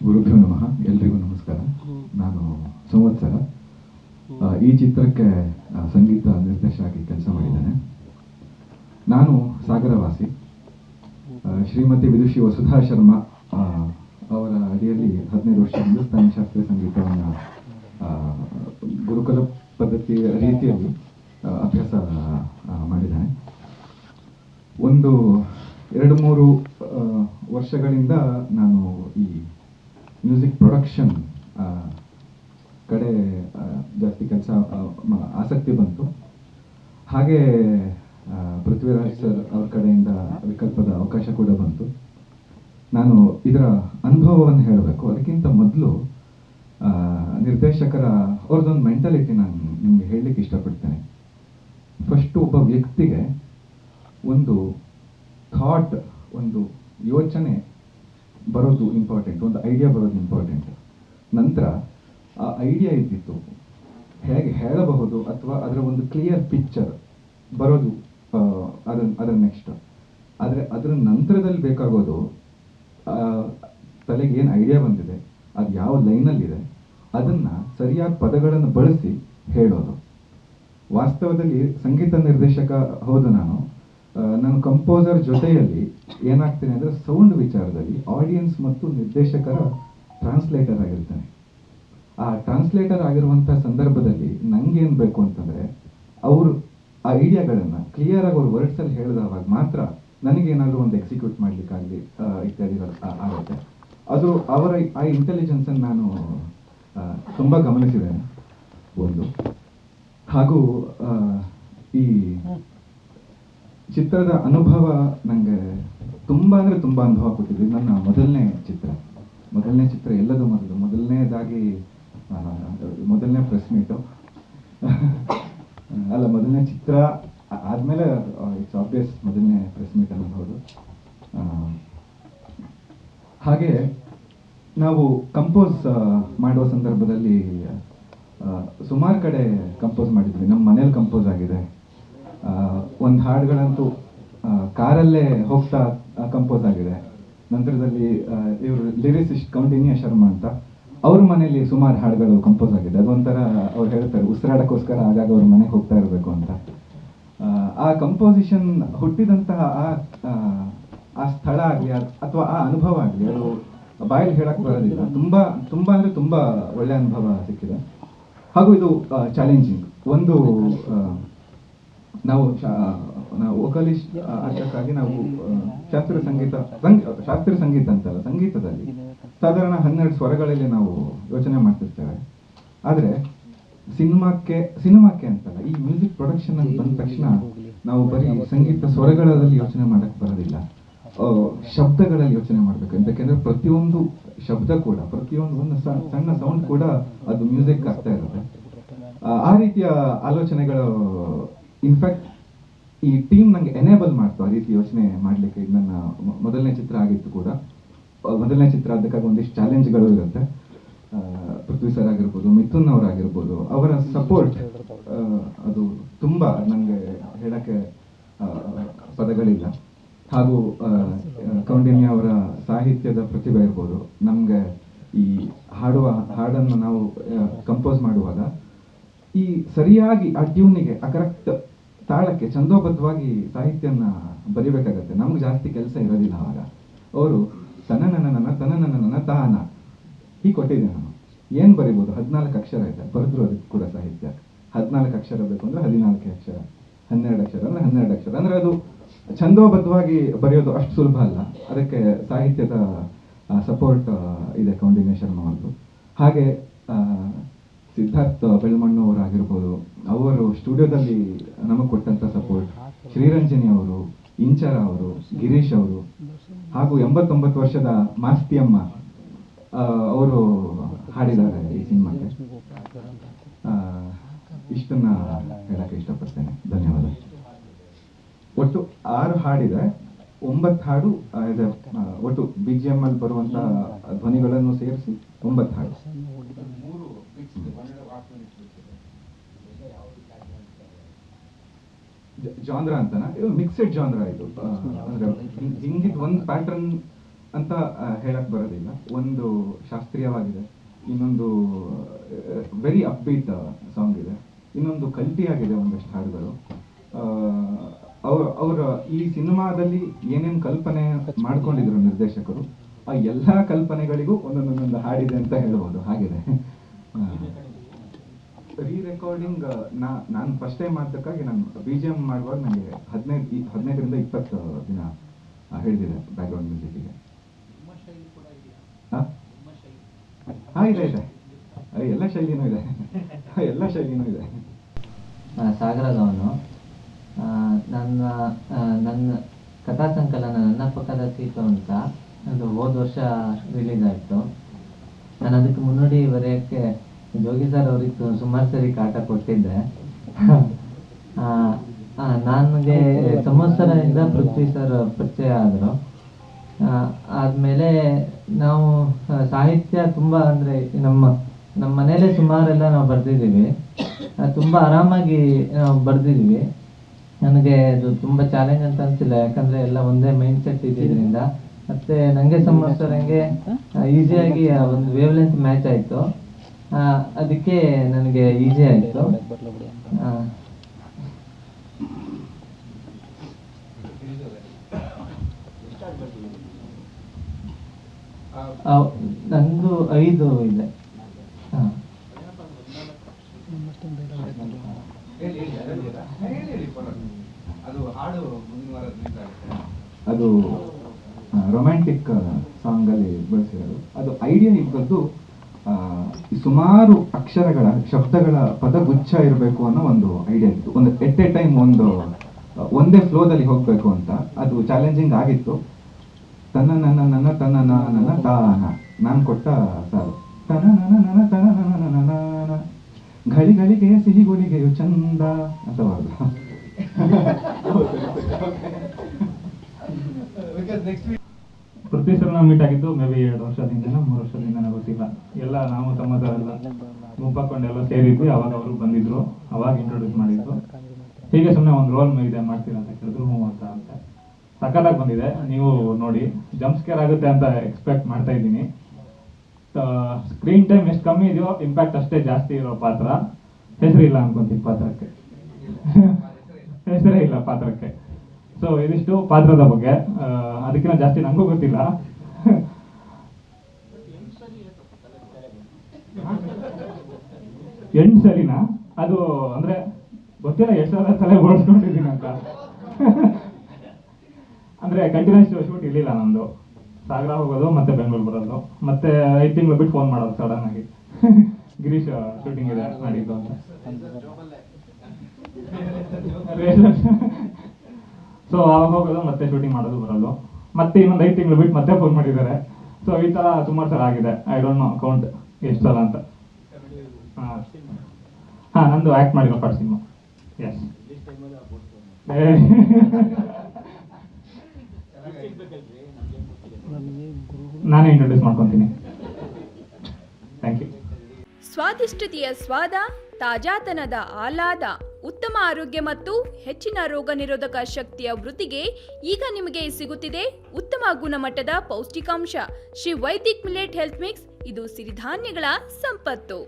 ಗುರುಭ್ಯೋ ನಮಃ. ಎಲ್ರಿಗೂ ನಮಸ್ಕಾರ. ನಾನು ಸಂವತ್ಸರ. ಈ ಚಿತ್ರಕ್ಕೆ ಸಂಗೀತ ನಿರ್ದೇಶಕರಾಗಿ ಕೆಲಸ ಮಾಡಿದ್ದೇನೆ. ನಾನು ಸಾಗರವಾಸಿ. ಶ್ರೀಮತಿ ವಿದುಷಿ ವಸುಧಾ ಶರ್ಮಾ ಅವರ ಅಡಿಯಲ್ಲಿ 15 ವರ್ಷ ಹಿಂದೂಸ್ತಾನಿ ಶಾಸ್ತ್ರೀಯ ಸಂಗೀತವನ್ನು ಗುರುಕುಲ ಪದ್ಧತಿಯ ರೀತಿಯಲ್ಲಿ ಅಭ್ಯಾಸ ಮಾಡಿದ್ದೇನೆ. ಒಂದು 2-3 ವರ್ಷಗಳಿಂದ ನಾನು ಈ ಮ್ಯೂಸಿಕ್ ಪ್ರೊಡಕ್ಷನ್ ಕಡೆ ಜಾಸ್ತಿ ಕೆಲಸ ಆಸಕ್ತಿ ಬಂತು. ಹಾಗೆ ಪೃಥ್ವಿರಾಜ್ ಸರ್ ಅವ್ರ ಕಡೆಯಿಂದ ವಿಕಲ್ಪದ ಅವಕಾಶ ಕೂಡ ಬಂತು. ನಾನು ಇದರ ಅನುಭವವನ್ನು ಹೇಳಬೇಕು. ಅದಕ್ಕಿಂತ ಮೊದಲು ನಿರ್ದೇಶಕರ ಅವ್ರದ್ದೊಂದು ಮೆಂಟಾಲಿಟಿ ನಾನು ನಿಮಗೆ ಹೇಳಲಿಕ್ಕೆ ಇಷ್ಟಪಡ್ತೇನೆ. ಫಸ್ಟು ಒಬ್ಬ ವ್ಯಕ್ತಿಗೆ ಒಂದು ಥಾಟ್, ಒಂದು ಯೋಚನೆ ಬರೋದು ಇಂಪಾರ್ಟೆಂಟ್, ಒಂದು ಐಡಿಯಾ ಬರೋದು ಇಂಪಾರ್ಟೆಂಟ್. ನಂತರ ಆ ಐಡಿಯಾ ಇದ್ದಿತ್ತು ಹೇಗೆ ಹೇಳಬಹುದು ಅಥವಾ ಅದರ ಒಂದು ಕ್ಲಿಯರ್ ಪಿಕ್ಚರ್ ಬರೋದು ಅದರ ನೆಕ್ಸ್ಟ್. ಆದರೆ ಅದರ ನಂತರದಲ್ಲಿ ಬೇಕಾಗೋದು ತಲೆಗೆ ಏನು ಐಡಿಯಾ ಬಂದಿದೆ, ಅದು ಯಾವ ಲೈನಲ್ಲಿದೆ, ಅದನ್ನು ಸರಿಯಾದ ಪದಗಳನ್ನು ಬಳಸಿ ಹೇಳೋದು. ವಾಸ್ತವದಲ್ಲಿ ಸಂಗೀತ ನಿರ್ದೇಶಕ ಹೌದು ನಾನು ಕಂಪೋಸರ್ ಜೊತೆಯಲ್ಲಿ ಏನಾಗ್ತೇನೆ ಅಂದರೆ ಸೌಂಡ್ ವಿಚಾರದಲ್ಲಿ ಆಡಿಯನ್ಸ್ ಮತ್ತು ನಿರ್ದೇಶಕರ ಟ್ರಾನ್ಸ್ಲೇಟರ್ ಆಗಿರ್ತೇನೆ. ಆ ಟ್ರಾನ್ಸ್ಲೇಟರ್ ಆಗಿರುವಂಥ ಸಂದರ್ಭದಲ್ಲಿ ನಂಗೇನು ಬೇಕು ಅಂತಂದರೆ ಅವರು ಆ ಐಡಿಯಾಗಳನ್ನು ಕ್ಲಿಯರಾಗಿ ಅವ್ರ ವರ್ಡ್ಸಲ್ಲಿ ಹೇಳಿದವಾಗ ಮಾತ್ರ ನನಗೇನಾದರೂ ಒಂದು ಎಕ್ಸಿಕ್ಯೂಟ್ ಮಾಡಲಿಕ್ಕಾಗಲಿ ಇತ್ಯಾದಿಗಳು ಆಗುತ್ತೆ. ಅದು ಅವರ ಆ ಇಂಟೆಲಿಜೆನ್ಸನ್ನು ನಾನು ತುಂಬ ಗಮನಿಸಿದ್ದೇನೆ ಒಂದು. ಹಾಗೂ ಈ ಚಿತ್ರದ ಅನುಭವ ನನಗೆ ತುಂಬ ಅಂದರೆ ತುಂಬ ಅನುಭವ ಕೊಟ್ಟಿದ್ದು. ನನ್ನ ಮೊದಲನೇ ಚಿತ್ರ ಎಲ್ಲದೂ ಮೊದಲನೇದಾಗಿ ಮೊದಲನೇ ಪ್ರೆಸ್ ಮೀಟು ಅಲ್ಲ, ಮೊದಲನೇ ಚಿತ್ರ ಆದಮೇಲೆ ಇಟ್ಸ್ ಆಬ್ವಿಯಸ್ ಮೊದಲನೇ ಪ್ರೆಸ್ ಮೀಟ್ ಅನ್ನಬಹುದು. ಹಾಗೆ ನಾವು ಕಂಪೋಸ್ ಮಾಡುವ ಸಂದರ್ಭದಲ್ಲಿ ಸುಮಾರು ಕಡೆ ಕಂಪೋಸ್ ಮಾಡಿದ್ವಿ. ನಮ್ಮ ಮನೇಲಿ ಕಂಪೋಸ್ ಆಗಿದೆ. ಒಂದು ಹಾಡುಗಳಂತೂ ಕಾರಲ್ಲೇ ಹೋಗ್ತಾ ಕಂಪೋಸ್ ಆಗಿದೆ. ನಂತರದಲ್ಲಿ ಇವರು ಲಿರಿಸಿಸ್ಟ್ ಕೌಂಡಿನ್ಯ ಶರ್ಮಾ ಅಂತ ಅವ್ರ ಮನೇಲಿ ಸುಮಾರು ಹಾಡುಗಳು ಕಂಪೋಸ್ ಆಗಿದೆ. ಅದೊಂಥರ ಅವ್ರು ಹೇಳ್ತಾರೆ ಉಸಿರಾಡಕ್ಕೋಸ್ಕರ ಆಗಾಗ ಅವ್ರ ಮನೆಗೆ ಹೋಗ್ತಾ ಇರಬೇಕು ಅಂತ. ಆ ಕಂಪೋಸಿಷನ್ ಹುಟ್ಟಿದಂತಹ ಆ ಸ್ಥಳ ಆಗಲಿ ಅಥವಾ ಆ ಅನುಭವ ಆಗಲಿ ಅದು ಬಾಯಲ್ಲಿ ಹೇಳಕ್ಕೆ ಬರೋದಿಲ್ಲ. ತುಂಬ ಅಂದರೆ ತುಂಬ ಒಳ್ಳೆ ಅನುಭವ ಸಿಕ್ಕಿದೆ. ಹಾಗೂ ಇದು ಚಾಲೆಂಜಿಂಗ್ ಒಂದು. ನಾವು ವೋಕಲಿಸ್ಟ್ ಅದಕ್ಕಾಗಿ ನಾವು ಶಾಸ್ತ್ರೀಯ ಸಂಗೀತ ಅಂತಲ್ಲ, ಸಂಗೀತದಲ್ಲಿ ಸಾಧಾರಣ 12 ಸ್ವರಗಳಲ್ಲಿ ನಾವು ಯೋಚನೆ ಮಾಡ್ತಿರ್ತೇವೆ. ಆದರೆ ಸಿನಿಮಾಕ್ಕೆ ಅಂತಲ್ಲ, ಈ ಮ್ಯೂಸಿಕ್ ಪ್ರೊಡಕ್ಷನ್ ಅಂತ ಬಂದ ತಕ್ಷಣ ನಾವು ಬರೀ ಸಂಗೀತ ಸ್ವರಗಳಲ್ಲಿ ಯೋಚನೆ ಮಾಡಕ್ಕೆ ಬರೋದಿಲ್ಲ, ಶಬ್ದಗಳಲ್ಲಿ ಯೋಚನೆ ಮಾಡಬೇಕು. ಯಾಕೆಂದ್ರೆ ಪ್ರತಿಯೊಂದು ಶಬ್ದ ಕೂಡ, ಪ್ರತಿಯೊಂದು ಒಂದು ಸಣ್ಣ ಸೌಂಡ್ ಕೂಡ ಅದು ಮ್ಯೂಸಿಕ್ ಆಗ್ತಾ ಇರುತ್ತೆ. ಆ ರೀತಿಯ ಆಲೋಚನೆಗಳು ಇನ್ಫ್ಯಾಕ್ಟ್ ಈ ಟೀಮ್ ನಂಗೆ ಎನೇಬಲ್ ಮಾಡ್ತು ಆ ರೀತಿ ಯೋಚನೆ ಮಾಡಲಿಕ್ಕೆ. ನನ್ನ ಮೊದಲನೇ ಚಿತ್ರ ಆಗಿತ್ತು ಕೂಡ. ಮೊದಲನೇ ಚಿತ್ರ ಅದಕ್ಕಾಗಿ ಒಂದಿಷ್ಟು ಚಾಲೆಂಜ್ಗಳು ಇರುತ್ತೆ. ಪೃಥ್ವಿ ಸರ್ ಆಗಿರ್ಬೋದು, ಮಿಥುನ್ ಅವರಾಗಿರ್ಬೋದು, ಅವರ ಸಪೋರ್ಟ್ ಅದು ತುಂಬ ನನಗೆ ಹೇಳಕ್ಕೆ ಪದಗಳಿಲ್ಲ. ಹಾಗೂ ಕೌಂಡಿನ್ಯ ಅವರ ಸಾಹಿತ್ಯದ ಪ್ರತಿಭೆ ಇರ್ಬೋದು. ನಮಗೆ ಈ ಹಾಡನ್ನು ನಾವು ಕಂಪೋಸ್ ಮಾಡುವಾಗ ಈ ಸರಿಯಾಗಿ ಆ ಟ್ಯೂನಿಗೆ, ಆ ಕರೆಕ್ಟ್ ತಾಳಕ್ಕೆ ಛಂದೋಬದ್ಧವಾಗಿ ಸಾಹಿತ್ಯನ ಬರಿಬೇಕಾಗತ್ತೆ. ನಮ್ಗೆ ಜಾಸ್ತಿ ಕೆಲಸ ಇರೋದಿಲ್ಲ ಆವಾಗ. ಅವರು ತನನನ ತಾನ ಹೀಗೆ ಕೊಟ್ಟಿದ್ದೆ. ನಾನು ಏನು ಬರಿಬೋದು, 14 ಅಕ್ಷರ ಇದೆ, ಬರೆದ್ರು ಅದಕ್ಕೆ ಕೂಡ ಸಾಹಿತ್ಯ. 14 ಅಕ್ಷರ ಬೇಕು ಅಂದರೆ 14 ಅಕ್ಷರ, 12 ಅಕ್ಷರ ಅಂದರೆ 12 ಅಕ್ಷರ. ಅಂದರೆ ಅದು ಛಂದೋಬದ್ಧವಾಗಿ ಬರೆಯೋದು ಅಷ್ಟು ಸುಲಭ ಅಲ್ಲ. ಅದಕ್ಕೆ ಸಾಹಿತ್ಯದ ಸಪೋರ್ಟ್ ಇದೆ ಕೌಂಡಿನ್ಯ ಶರ್ಮಾ ಅವ್ರದ್ದು. ಹಾಗೆ ಸಿದ್ಧಾರ್ಥ್ ಬೆಳ್ಮಣ್ಣು ಅವರಾಗಿರ್ಬೋದು, ಅವರು ಸ್ಟುಡಿಯೋದಲ್ಲಿ ನಮಗೆ ಕೊಟ್ಟಂಥ ಸಪೋರ್ಟ್. ಶ್ರೀರಂಜನಿ ಅವರು, ಇಂಚರ ಅವರು, ಗಿರೀಶ್ ಅವರು, ಹಾಗೂ 89 ವರ್ಷದ ಮಾಸ್ತಿಯಮ್ಮ ಅವರು ಹಾಡಿದ್ದಾರೆ ಈ ಸಿನಿಮಾಕ್ಕೆ. ಇಷ್ಟನ್ನ ಹೇಳಕ್ಕೆ ಇಷ್ಟಪಡ್ತೇನೆ. ಧನ್ಯವಾದ. ಒಟ್ಟು 6 ಹಾಡಿದೆ, 9 ಹಾಡು ಇದೆ. ಒಟ್ಟು BGM ಅಲ್ಲಿ ಬರುವಂತ ಧ್ವನಿಗಳನ್ನು ಸೇರಿಸಿ 9 ಹಾಡು. ಜಾನ್ರ ಅಂತನಾ? ಇದು ಮಿಕ್ಸೆಡ್ ಜಾನ್ರ ಇದು. ಅಂದ್ರೆ ಹಿಂಗಿದ್ ಒಂದು ಪ್ಯಾಟರ್ನ್ ಅಂತ ಹೇಳಕ್ ಬರೋದಿಲ್ಲ. ಒಂದು ಶಾಸ್ತ್ರೀಯವಾಗಿದೆ, ಇನ್ನೊಂದು ವೆರಿ ಅಪ್ಬೀಟ್ ಸಾಂಗ್ ಇದೆ, ಇನ್ನೊಂದು ಕಲ್ಟಿ ಆಗಿದೆ ಒಂದಷ್ಟು ಹಾಡುಗಳು. ಅವರ ಈ ಸಿನಿಮಾದಲ್ಲಿ ಏನೇನು ಕಲ್ಪನೆ ಮಾಡ್ಕೊಂಡಿದ್ರು ನಿರ್ದೇಶಕರು, ಆ ಎಲ್ಲ ಕಲ್ಪನೆಗಳಿಗೂ ಒಂದೊಂದೊಂದೊಂದು ಹಾಡಿದೆ ಅಂತ ಹೇಳ್ಬೋದು, ಹಾಗಿದೆ. ರೀ ರೆಕಾರ್ಡಿಂಗ್ ನಾನು ಫಸ್ಟ್ ಟೈಮ್ ಮಾಡೋದಕ್ಕಾಗಿ ನಾನು BGM ಮಾಡುವಾಗ ನನಗೆ 15ರಿಂದ 20 ದಿನ ಹಿಡಿದಿದೆ ಬ್ಯಾಕ್ಗ್ರೌಂಡ್ ಮ್ಯೂಸಿಕ್ಗೆ. ಹಾಂ ಇದೆ ಇದೆ, ಎಲ್ಲ ಶೈಲಿನೂ ಇದೆ, ಎಲ್ಲ ಶೈಲಿನೂ ಇದೆ. ಸಾಗರದವನು ನನ್ನ ಕಥಾ ಸಂಕಲನ ನನ್ನ ಪಕ್ಕದ ಸೀಟು ಅಂತ ಅದು ಹೋದ ವರ್ಷ ರಿಲೀಸ್ ಆಯಿತು. ನಾನು ಅದಕ್ಕೆ ಮುನ್ನುಡಿ ಬರೆಯೋಕ್ಕೆ ಜೋಗಿ ಸರ್ ಅವ್ರಿಗೆ ಸುಮಾರು ಸರಿ ಕಾಟ ಕೊಟ್ಟಿದ್ದೆ. ನನಗೆ ಸಂವತ್ಸರದಿಂದ ಪೃಥ್ವಿ ಸರ್ ಪರಿಚಯ ಆದರು. ಆದಮೇಲೆ ನಾವು ಸಾಹಿತ್ಯ ತುಂಬ ಅಂದರೆ ನಮ್ಮ ಮನೇಲೆ ಸುಮಾರೆಲ್ಲ ನಾವು ಬರೆದಿದ್ದೀವಿ, ತುಂಬ ಆರಾಮಾಗಿ ನಾವು ಬರೆದಿದ್ವಿ. ನನಗೆ ಅದು ತುಂಬ ಚಾಲೆಂಜ್ ಅಂತ ಅನಿಸಿಲ್ಲ, ಯಾಕಂದರೆ ಎಲ್ಲ ಒಂದೇ ಮೈಂಡ್ ಸೆಟ್ ಇದ್ದಿದ್ದರಿಂದ. ಮತ್ತು ನನಗೆ ಸಂವತ್ಸರಂಗೆ ಈಸಿಯಾಗಿ ಒಂದು ವೇವ್ ಲೆಂತ್ ಮ್ಯಾಚ್ ಆಯಿತು, ಅದಕ್ಕೆ ನನಗೆ ಈಸಿ ಆಯಿತು. ನಂದು 5 ಇದೆ. ಅದು ರೊಮ್ಯಾಂಟಿಕ್ ಸಾಂಗ್ ಅಲ್ಲಿ ಬಳಸಿರೋದು. ಅದು ಐಡಿಯಾ ಇದ್ದದ್ದು ಸುಮಾರು ಅಕ್ಷರಗಳ ಶಬ್ದಗಳ ಪದಗುಚ್ಛ ಇರಬೇಕು ಅನ್ನೋ ಒಂದು ಐಡಿಯಾ ಇತ್ತು. ಒಂದು ಎಟ್ ಎ ಟೈಮ್ ಒಂದೇ ಫ್ಲೋದಲ್ಲಿ ಹೋಗ್ಬೇಕು ಅಂತ. ಅದು ಚಾಲೆಂಜಿಂಗ್ ಆಗಿತ್ತು. ತನ್ನ ನನ್ನ ತನ್ನ ನನ್ನ ತಾನ ನಾನು ಕೊಟ್ಟ ಸಾಲು ತನ ನನ್ನ ತನ ನನ್ನ ಘಳಿಗಳಿಗೆ ಸಿಹಿಗುಳಿಗೆಯು ಚಂದ ಅಂತ ಬರೋದು. ಪೃಥ್ವಿ ಸರ್ನ ಮೀಟ್ ಆಗಿದ್ದು ಮೇ ಬಿ 2 ವರ್ಷದಿಂದ 3 ವರ್ಷದಿಂದ ಗೊತ್ತಿಲ್ಲ. ಎಲ್ಲ ನಾವು ತಮ್ಮದರೆಲ್ಲ ಗುಂಪಾಕೊಂಡೆಲ್ಲ ಸೇರಿದ್ವಿ. ಅವಾಗ ಅವರು ಬಂದಿದ್ರು, ಅವಾಗ ಇಂಟ್ರೊಡ್ಯೂಸ್ ಮಾಡಿದ್ರು. ಹೀಗೆ ಸುಮ್ಮನೆ ಒಂದು ರೋಲ್ ಇದೆ ಮಾಡ್ತೀರಾ ಅಂತ ಕೇಳಿದ್ರು, ಹ್ಞೂ ಅಂತ ಸಖತ್ತಾಗಿ ಬಂದಿದೆ. ನೀವು ನೋಡಿ, ಜಂಪ್ ಸ್ಕೇರ್ ಆಗುತ್ತೆ ಅಂತ ಎಕ್ಸ್ಪೆಕ್ಟ್ ಮಾಡ್ತಾ ಇದ್ದೀನಿ. ಸ್ಕ್ರೀನ್ ಟೈಮ್ ಎಷ್ಟು ಕಮ್ಮಿ ಇದೆಯೋ ಇಂಪ್ಯಾಕ್ಟ್ ಅಷ್ಟೇ ಜಾಸ್ತಿ ಇರೋ ಪಾತ್ರ. ಹೆಸರಿಲ್ಲ ಅನ್ಕೊಂತೀನಿ ಪಾತ್ರಕ್ಕೆ, ಹೆಸರೇ ಇಲ್ಲ ಪಾತ್ರಕ್ಕೆ. ಸೊ ಇದಿಷ್ಟು ಪಾತ್ರದ ಬಗ್ಗೆ. ಅದಕ್ಕಿಂತ ಜಾಸ್ತಿ ನನಗೂ ಗೊತ್ತಿಲ್ಲ. ಎಂಟು ಸರಿನಾ ಅದು ಅಂದ್ರೆ ಗೊತ್ತಿಲ್ಲ, ಎಷ್ಟು ಸಲ ತಲೆ ಓಡಿಸ್ಕೊಂಡಿದ್ದೀನಿ ಅಂತ. ಅಂದ್ರೆ ಕಂಟಿನ್ಯೂಸ್ ಶೂಟ್ ಇರಲಿಲ್ಲ ನಮ್ದು. ಸಾಗರ ಹೋಗೋದು ಮತ್ತೆ ಬೆಂಗಳೂರು ಬರೋದು, ಮತ್ತೆ 5 ತಿಂಗಳು ಬಿಟ್ಟು ಫೋನ್ ಮಾಡೋದು ಸಡನ್ ಆಗಿ, ಗಿರೀಶ್ ಶೂಟಿಂಗ್ ಇದೆ ಮಾಡಿದ್ದು ಅಂತ. ಸೊ ಅವಾಗ ಹೋಗೋದು ಮತ್ತೆ ಶೂಟಿಂಗ್ ಮಾಡೋದು ಬರೋದು, ಮತ್ತೆ ಇನ್ನೊಂದು 5 ತಿಂಗಳು ಬಿಟ್ಟು ಮತ್ತೆ ಫೋನ್ ಮಾಡಿದ್ದಾರೆ. ಸೊ ಈ ತರ ಸುಮಾರು ಸಲ ಆಗಿದೆ. ಐ ಡೋಂಟ್ ನೋ ಕೌಂಟ್ ಎಷ್ಟು ಸಲ ಅಂತ. ಹಾ, ನಂದು ಆಕ್ಟ್ ಮಾಡಿರೋ ಫಸ್ಟ್ ಸಿನಿಮಾ. ಎಸ್, ನಾನೇ ಇಂಟ್ರೊಡ್ಯೂಸ್ ಮಾಡ್ಕೊತೀನಿ. Thank you. ಸ್ವಾದಿಷ್ಟತೆಯ ಸ್ವಾದ, ತಾಜಾತನದ ಆಹ್ಲಾದ, ಉತ್ತಮ ಆರೋಗ್ಯ ಮತ್ತು ಹೆಚ್ಚಿನ ರೋಗ ನಿರೋಧಕ ಶಕ್ತಿಯ ವೃದ್ಧಿಗೆ ಈಗ ನಿಮಗೆ ಸಿಗುತ್ತಿದೆ ಉತ್ತಮ ಗುಣಮಟ್ಟದ ಪೌಷ್ಟಿಕಾಂಶ. Shri Vaidik millet health mix. ಇದು ಸಿರಿಧಾನ್ಯಗಳ ಸಂಪತ್ತು.